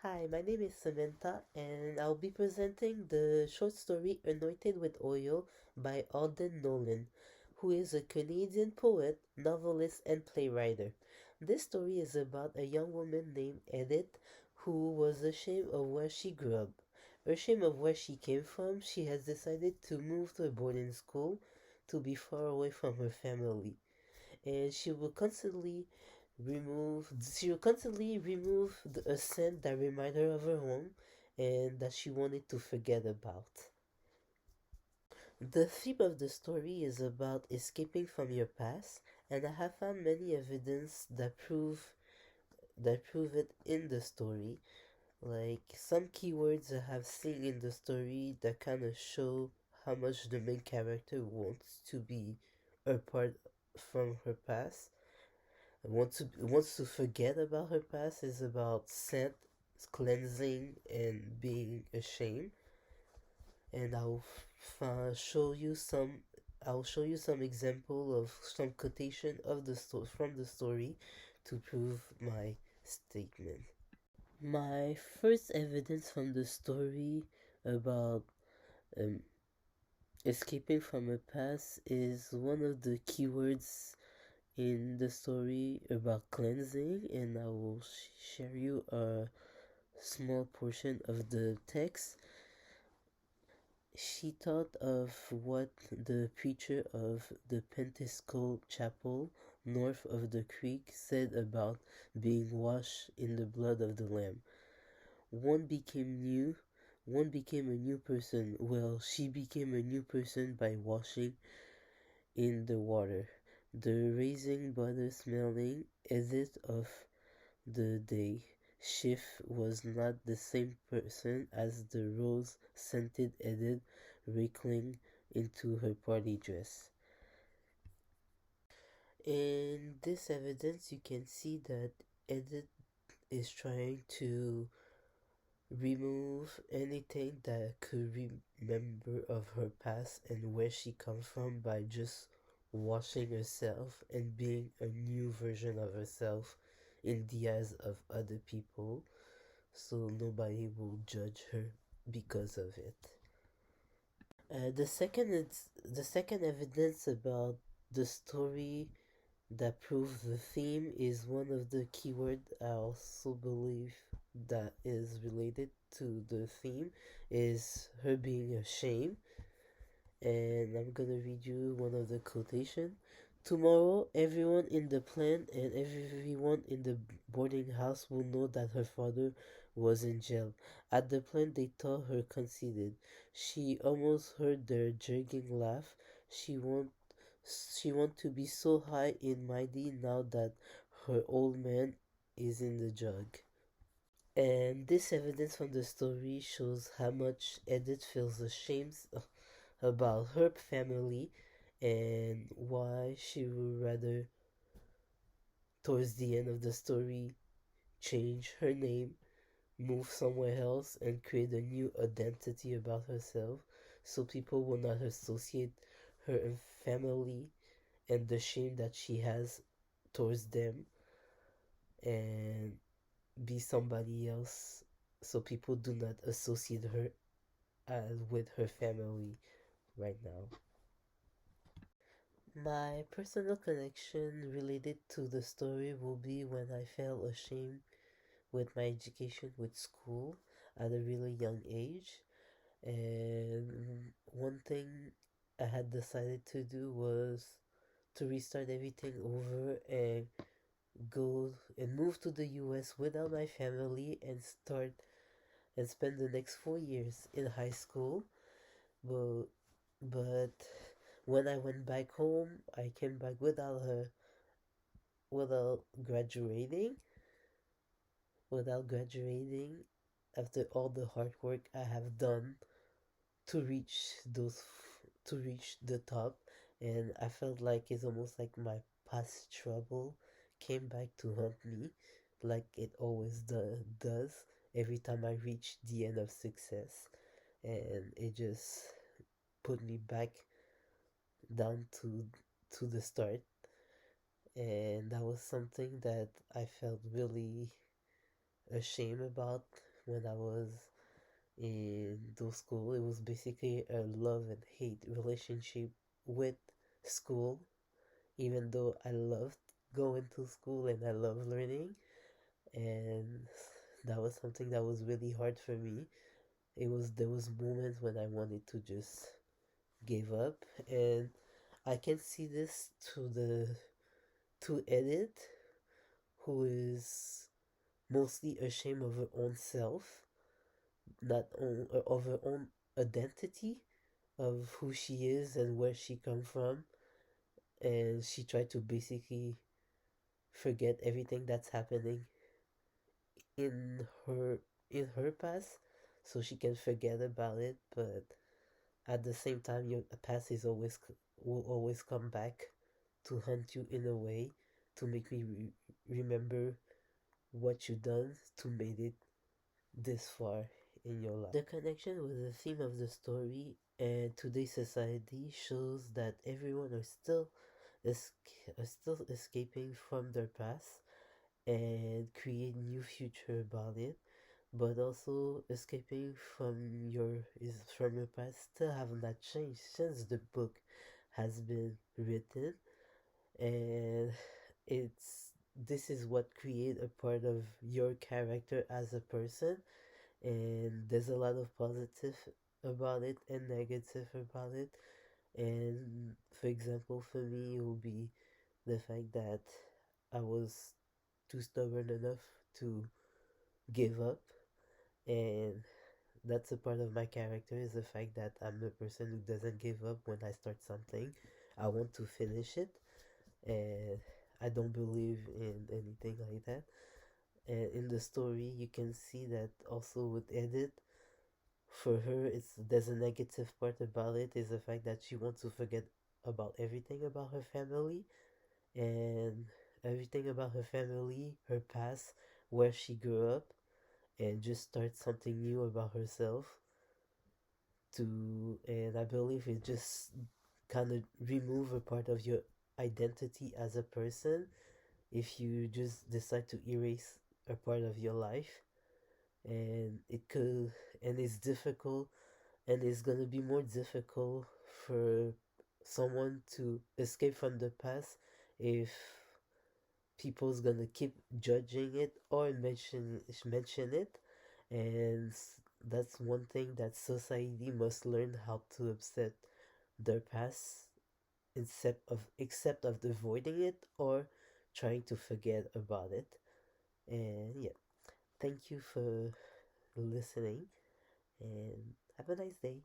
Hi, my name is Samantha, and I'll be presenting the short story Anointed with Oil by Alden Nolan, who is a Canadian poet, novelist, and playwright. This story is about a young woman named Edith who was ashamed of where she grew up. Ashamed of where she came from, she has decided to move to a boarding school to be far away from her family, and she will constantly remove a scent that remind her of her home and that she wanted to forget about. The theme of the story is about escaping from your past, and I have found many evidence that prove it in the story. Like some keywords I have seen in the story that kind of show how much the main character wants to be apart from her past. Wants to forget about her past is about scent, cleansing, and being ashamed. And show you some. I'll show you some example of some quotation of from the story to prove my statement. My first evidence from the story about um, escaping from a past is one of the keywords in the story about cleansing, and I will share you a small portion of the text. She thought of what the preacher of the Pentecostal chapel north of the creek said about being washed in the blood of the Lamb. One became new, one became a new person. Well, she became a new person by washing in the water. The raisin butter smelling exit of the day shift was not the same person as the rose scented Edith wriggling into her party dress. In this evidence, you can see that Edith is trying to remove anything that could remember of her past and where she comes from by just washing herself and being a new version of herself in the eyes of other people, so nobody will judge her because of it. The second evidence about the story that proves the theme is one of the keyword I also believe that is related to the theme is her being ashamed. And I'm gonna read you one of the quotation. Tomorrow, everyone in the plant and everyone in the boarding house will know that her father was in jail. At the plant, they thought her conceited. She almost heard their jerking laugh. She want, she want to be so high and mighty now that her old man is in the jug. And this evidence from the story shows how much Edith feels ashamed about her family and why she would rather, towards the end of the story, change her name, move somewhere else, and create a new identity about herself so people will not associate her and family and the shame that she has towards them and be somebody else so people do not associate her with her family right now. My personal connection related to the story will be when I felt ashamed with my education with school at a really young age. And one thing I had decided to do was to restart everything over and go and move to the US without my family and start and spend the next 4 years in high school. But but when I went back home, I came back without graduating, without graduating after all the hard work I have done to reach to reach the top, and I felt like it's almost like my past trouble came back to haunt me like it always does every time I reach the end of success, and it just put me back down to the start, and that was something that I felt really ashamed about when I was in those school. It was basically a love and hate relationship with school, even though I loved going to school and I love learning. And that was something that was really hard for me. There was moments when I wanted to just give up, and I can see this to Edith, who is mostly ashamed of her own self, not on, of her own identity, of who she is and where she come from, and she tried to basically forget everything that's happening in her past, so she can forget about it. But at the same time, your past is always will always come back to haunt you in a way to make me remember what you done to made it this far in your life. The connection with the theme of the story and today's society shows that everyone es- are still escaping from their past and create new future about it, but also escaping from your past still have not changed since the book has been written. And it's this is what create a part of your character as a person, and there's a lot of positive about it and negative about it. And for example, for me, it will be the fact that I was too stubborn enough to give up, and that's a part of my character is the fact that I'm the person who doesn't give up when I start something. I want to finish it, and I don't believe in anything like that. And in the story, you can see that also with Edith. For her, it's there's a negative part about it is the fact that she wants to forget about everything about her family and everything about her family, her past, where she grew up, and just start something new about herself. And I believe it just kind of remove a part of your identity as a person if you just decide to erase a part of your life, and it could and it's difficult, and it's gonna be more difficult for someone to escape from the past if people's gonna keep judging it or mention it. And that's one thing that society must learn how to accept their past, except of avoiding it or trying to forget about it. And yeah, thank you for listening, and have a nice day.